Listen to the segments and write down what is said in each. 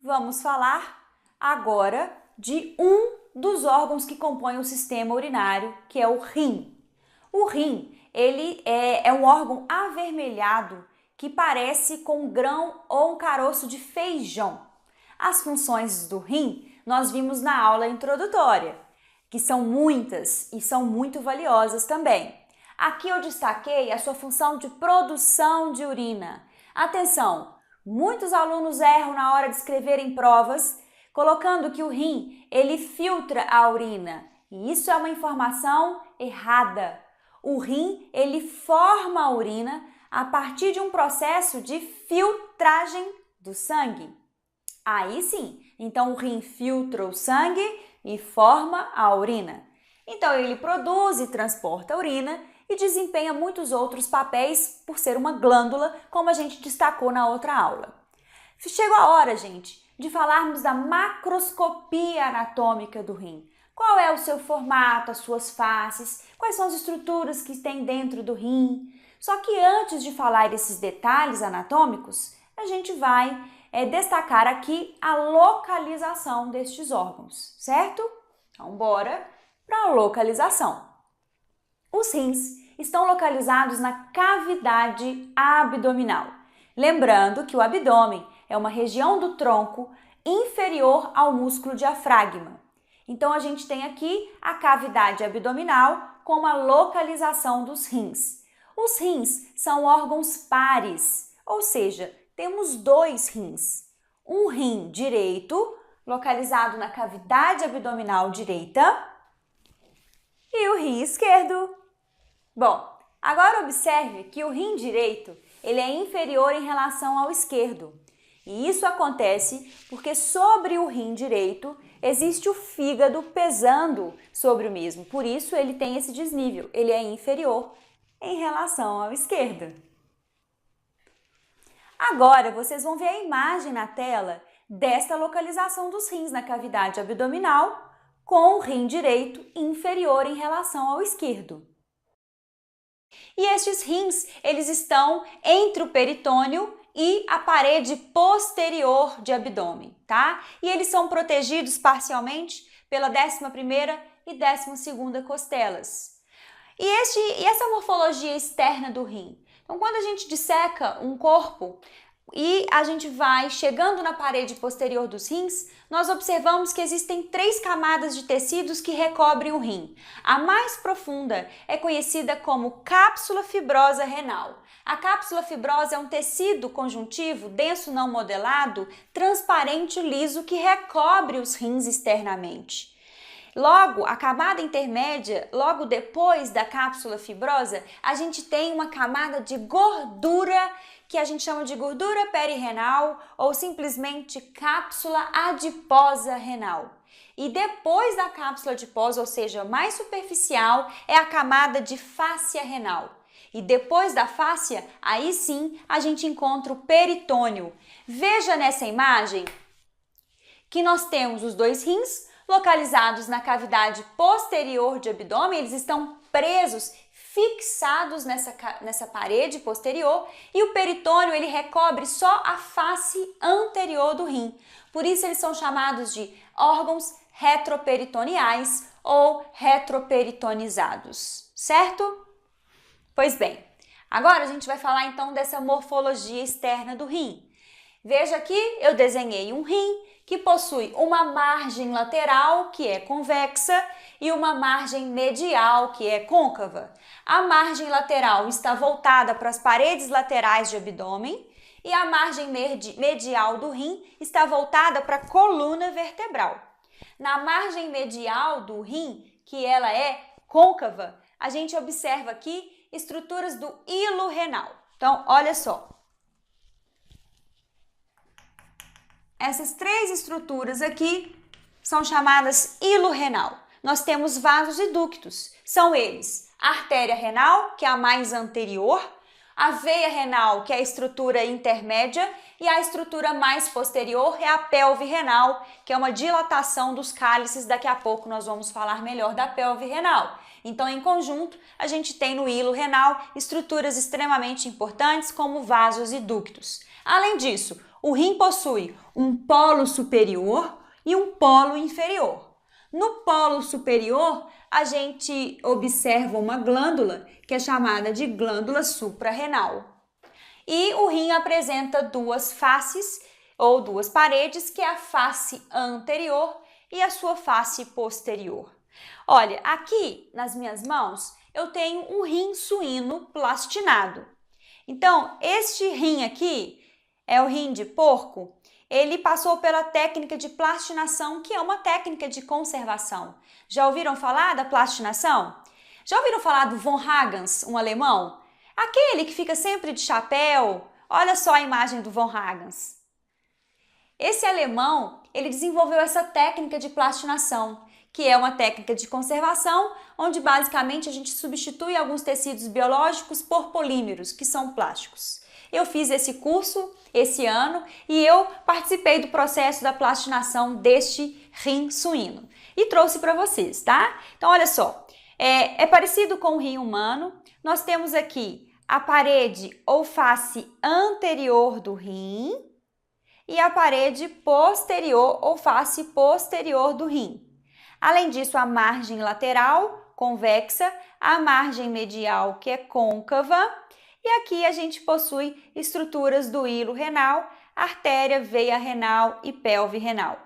Vamos falar agora de um dos órgãos que compõem o sistema urinário, que é o rim. O rim, ele é um órgão avermelhado que parece com um grão ou um caroço de feijão. As funções do rim nós vimos na aula introdutória, que são muitas e são muito valiosas também. Aqui eu destaquei a sua função de produção de urina. Atenção, muitos alunos erram na hora de escreverem provas, colocando que o rim ele filtra a urina. E isso é uma informação errada. O rim ele forma a urina a partir de um processo de filtragem do sangue. Aí sim, então o rim filtra o sangue e forma a urina. Então ele produz e transporta a urina e desempenha muitos outros papéis por ser uma glândula, como a gente destacou na outra aula. Chegou a hora, gente, de falarmos da macroscopia anatômica do rim. Qual é o seu formato, as suas faces, quais são as estruturas que tem dentro do rim. Só que antes de falar desses detalhes anatômicos, a gente vai destacar aqui a localização destes órgãos, certo? Então, bora para a localização. Os rins estão localizados na cavidade abdominal. Lembrando que o abdômen é uma região do tronco inferior ao músculo diafragma. Então, a gente tem aqui a cavidade abdominal como a localização dos rins. Os rins são órgãos pares, ou seja, temos dois rins. Um rim direito, localizado na cavidade abdominal direita, e o rim esquerdo. Bom, agora observe que o rim direito ele é inferior em relação ao esquerdo. E isso acontece porque sobre o rim direito existe o fígado pesando sobre o mesmo. Por isso ele tem esse desnível, ele é inferior em relação ao esquerdo. Agora vocês vão ver a imagem na tela desta localização dos rins na cavidade abdominal com o rim direito inferior em relação ao esquerdo. E estes rins, eles estão entre o peritônio e a parede posterior de abdômen, tá? E eles são protegidos parcialmente pela 11ª e 12ª costelas. E essa morfologia externa do rim? Então, quando a gente disseca um corpo e a gente vai chegando na parede posterior dos rins, nós observamos que existem 3 camadas de tecidos que recobrem o rim. A mais profunda é conhecida como cápsula fibrosa renal. A cápsula fibrosa é um tecido conjuntivo denso não modelado, transparente e liso que recobre os rins externamente. Logo, a camada intermédia, logo depois da cápsula fibrosa, a gente tem uma camada de gordura que a gente chama de gordura perirenal ou simplesmente cápsula adiposa renal. E depois da cápsula adiposa, ou seja, mais superficial, é a camada de fáscia renal. E depois da fáscia, aí sim, a gente encontra o peritônio. Veja nessa imagem que nós temos os dois rins localizados na cavidade posterior de abdômen, eles estão presos, fixados nessa parede posterior e o peritônio ele recobre só a face anterior do rim. Por isso eles são chamados de órgãos retroperitoneais ou retroperitonizados, certo? Pois bem, agora a gente vai falar então dessa morfologia externa do rim. Veja aqui, eu desenhei um rim que possui uma margem lateral, que é convexa, e uma margem medial, que é côncava. A margem lateral está voltada para as paredes laterais de abdômen e a margem medial do rim está voltada para a coluna vertebral. Na margem medial do rim, que ela é côncava, a gente observa aqui estruturas do hilo renal. Então, olha só. Essas 3 estruturas aqui são chamadas hilo renal. Nós temos vasos e ductos. São eles a artéria renal, que é a mais anterior, A veia renal, que é a estrutura intermédia, e a estrutura mais posterior é a pelve renal, que é uma dilatação dos cálices. Daqui a pouco nós vamos falar melhor da pelve renal. Então, em conjunto, a gente tem no hilo renal estruturas extremamente importantes como vasos e ductos. Além disso, o rim possui um polo superior e um polo inferior. No polo superior, a gente observa uma glândula que é chamada de glândula suprarrenal. E o rim apresenta duas faces ou duas paredes, que é a face anterior e a sua face posterior. Olha, aqui nas minhas mãos eu tenho um rim suíno plastinado. Então, este rim aqui é o rim de porco. Ele passou pela técnica de plastinação, que é uma técnica de conservação. Já ouviram falar da plastinação? Já ouviram falar do von Hagens, um alemão? Aquele que fica sempre de chapéu. Olha só a imagem do von Hagens. Esse alemão, ele desenvolveu essa técnica de plastinação, que é uma técnica de conservação, onde basicamente a gente substitui alguns tecidos biológicos por polímeros, que são plásticos. Eu fiz esse curso esse ano e eu participei do processo da plastinação deste rim suíno e trouxe para vocês, tá? Então, olha só, é parecido com o rim humano. Nós temos aqui a parede ou face anterior do rim e a parede posterior ou face posterior do rim. Além disso, a margem lateral, convexa, a margem medial, que é côncava, e aqui a gente possui estruturas do hilo renal, artéria, veia renal e pelve renal,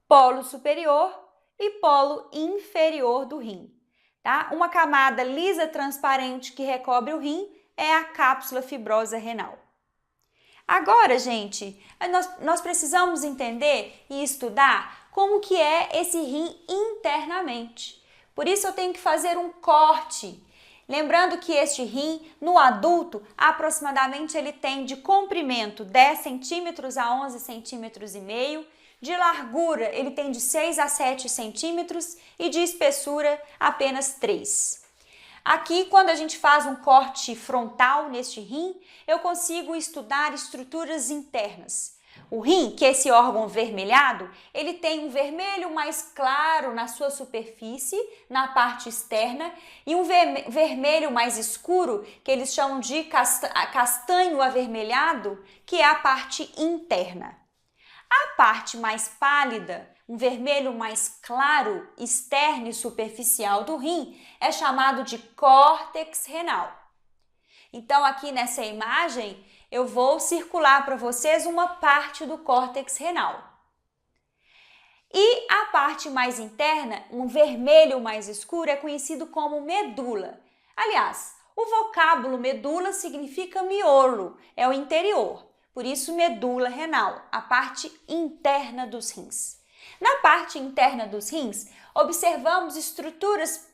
polo superior e polo inferior do rim. Tá? Uma camada lisa transparente que recobre o rim é a cápsula fibrosa renal. Agora, gente, nós precisamos entender e estudar como que é esse rim internamente. Por isso eu tenho que fazer um corte. Lembrando que este rim, no adulto, aproximadamente ele tem de comprimento 10 centímetros a 11 centímetros e meio, de largura ele tem de 6 a 7 centímetros e de espessura apenas 3. Aqui, quando a gente faz um corte frontal neste rim, eu consigo estudar estruturas internas. O rim, que é esse órgão vermelhado, ele tem um vermelho mais claro na sua superfície, na parte externa, e um vermelho mais escuro, que eles chamam de castanho avermelhado, que é a parte interna. A parte mais pálida, um vermelho mais claro, externo e superficial do rim, é chamado de córtex renal. Então, aqui nessa imagem, eu vou circular para vocês uma parte do córtex renal. E a parte mais interna, um vermelho mais escuro, é conhecido como medula. Aliás, o vocábulo medula significa miolo, é o interior. Por isso, medula renal, a parte interna dos rins. Na parte interna dos rins, observamos estruturas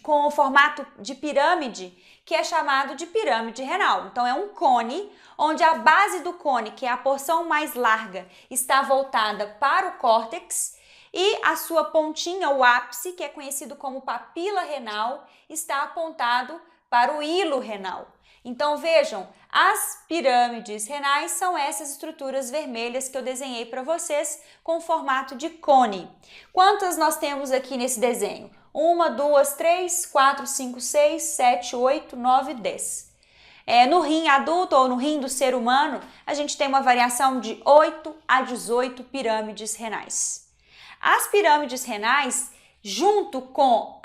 com o formato de pirâmide, que é chamado de pirâmide renal. Então, é um cone, onde a base do cone, que é a porção mais larga, está voltada para o córtex e a sua pontinha, o ápice, que é conhecido como papila renal, está apontado para o hilo renal. Então, vejam, as pirâmides renais são essas estruturas vermelhas que eu desenhei para vocês com formato de cone. Quantas nós temos aqui nesse desenho? 1, 2, 3, 4, 5, 6, 7, 8, 9, 10. No rim adulto ou no rim do ser humano, a gente tem uma variação de 8 a 18 pirâmides renais. As pirâmides renais, junto com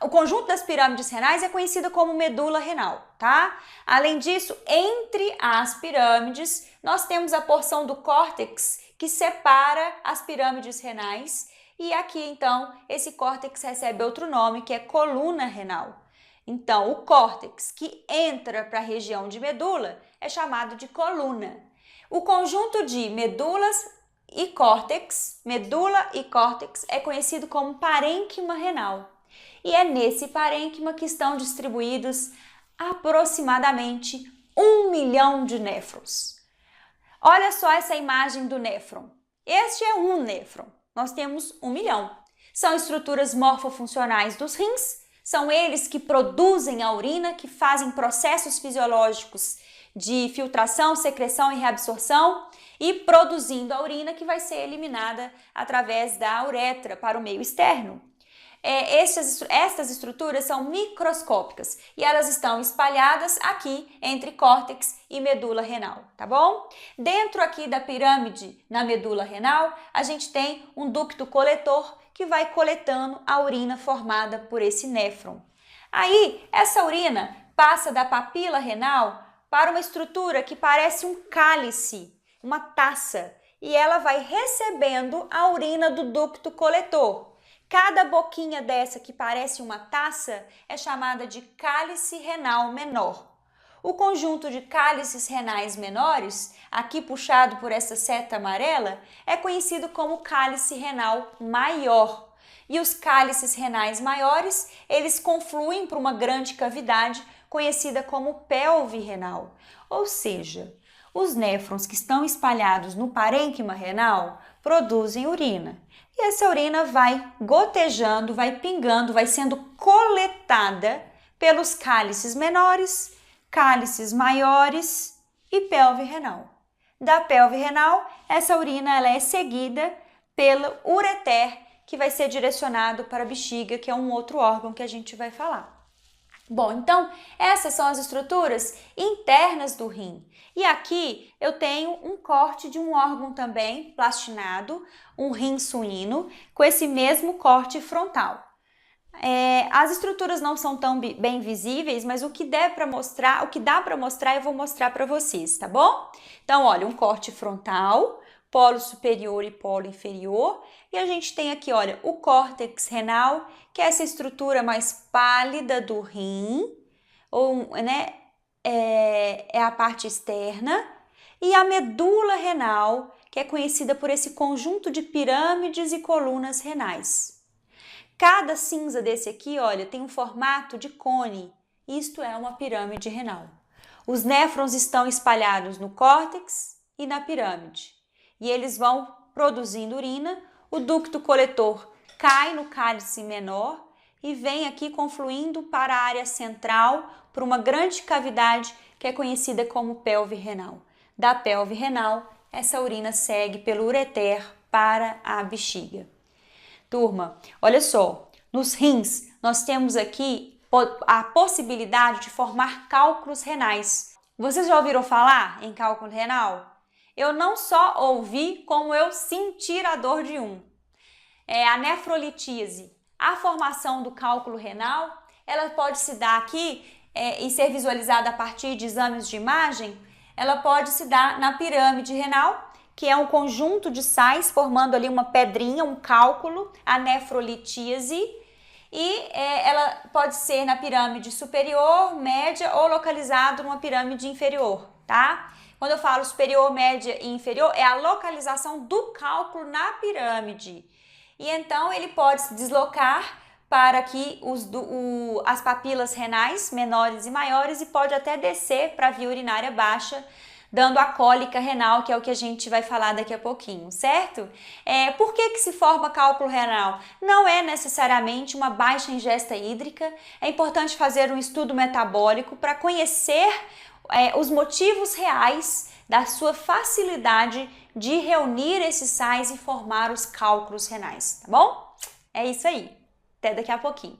o conjunto das pirâmides renais, é conhecida como medula renal, tá? Além disso, entre as pirâmides, nós temos a porção do córtex que separa as pirâmides renais. E aqui, então, esse córtex recebe outro nome, que é coluna renal. Então, o córtex que entra para a região de medula é chamado de coluna. O conjunto de medulas e córtex, medula e córtex, é conhecido como parênquima renal. E é nesse parênquima que estão distribuídos aproximadamente 1 milhão de néfrons. Olha só essa imagem do néfron. Este é um néfron. Nós temos 1 milhão. São estruturas morfofuncionais dos rins, São eles que produzem a urina, que fazem processos fisiológicos de filtração, secreção e reabsorção e produzindo a urina que vai ser eliminada através da uretra para o meio externo. Estas estruturas são microscópicas e elas estão espalhadas aqui entre córtex e medula renal, tá bom? Dentro aqui da pirâmide, na medula renal, a gente tem um ducto coletor que vai coletando a urina formada por esse néfron. Aí, essa urina passa da papila renal para uma estrutura que parece um cálice, uma taça, e ela vai recebendo a urina do ducto coletor. Cada boquinha dessa que parece uma taça é chamada de cálice renal menor. O conjunto de cálices renais menores, aqui puxado por essa seta amarela, é conhecido como cálice renal maior. E os cálices renais maiores, eles confluem para uma grande cavidade conhecida como pelve renal. Ou seja, os néfrons que estão espalhados no parênquima renal produzem urina. E essa urina vai gotejando, vai pingando, vai sendo coletada pelos cálices menores, cálices maiores e pelve renal. Da pelve renal, essa urina ela é seguida pelo ureter, que vai ser direcionado para a bexiga, que é um outro órgão que a gente vai falar. Bom, então essas são as estruturas internas do rim. E aqui eu tenho um corte de um órgão também plastinado, um rim suíno, com esse mesmo corte frontal. As estruturas não são tão bem visíveis, mas o que dá para mostrar eu vou mostrar para vocês, tá bom? Então, olha, um corte frontal, polo superior e polo inferior, e a gente tem aqui, olha, o córtex renal, que é essa estrutura mais pálida do rim, é a parte externa, e a medula renal, que é conhecida por esse conjunto de pirâmides e colunas renais. Cada cinza desse aqui, olha, tem um formato de cone, isto é uma pirâmide renal. Os néfrons estão espalhados no córtex e na pirâmide, e eles vão produzindo urina. O ducto coletor cai no cálice menor e vem aqui confluindo para a área central, por uma grande cavidade que é conhecida como pelve renal. Da pelve renal, essa urina segue pelo ureter para a bexiga. Turma, olha só, nos rins nós temos aqui a possibilidade de formar cálculos renais. Vocês já ouviram falar em cálculo renal? Eu não só ouvi, como eu senti a dor de um. A nefrolitíase, a formação do cálculo renal, ela pode se dar aqui e ser visualizada a partir de exames de imagem, ela pode se dar na pirâmide renal, que é um conjunto de sais formando ali uma pedrinha, um cálculo, a nefrolitíase, e ela pode ser na pirâmide superior, média ou localizado numa pirâmide inferior, tá? Quando eu falo superior, média e inferior, é a localização do cálculo na pirâmide. E então ele pode se deslocar para aqui as papilas renais menores e maiores e pode até descer para a via urinária baixa, dando a cólica renal, que é o que a gente vai falar daqui a pouquinho, certo? Por que se forma cálculo renal? Não é necessariamente uma baixa ingesta hídrica, é importante fazer um estudo metabólico para conhecer os motivos reais da sua facilidade de reunir esses sais e formar os cálculos renais, tá bom? É isso aí. Até daqui a pouquinho.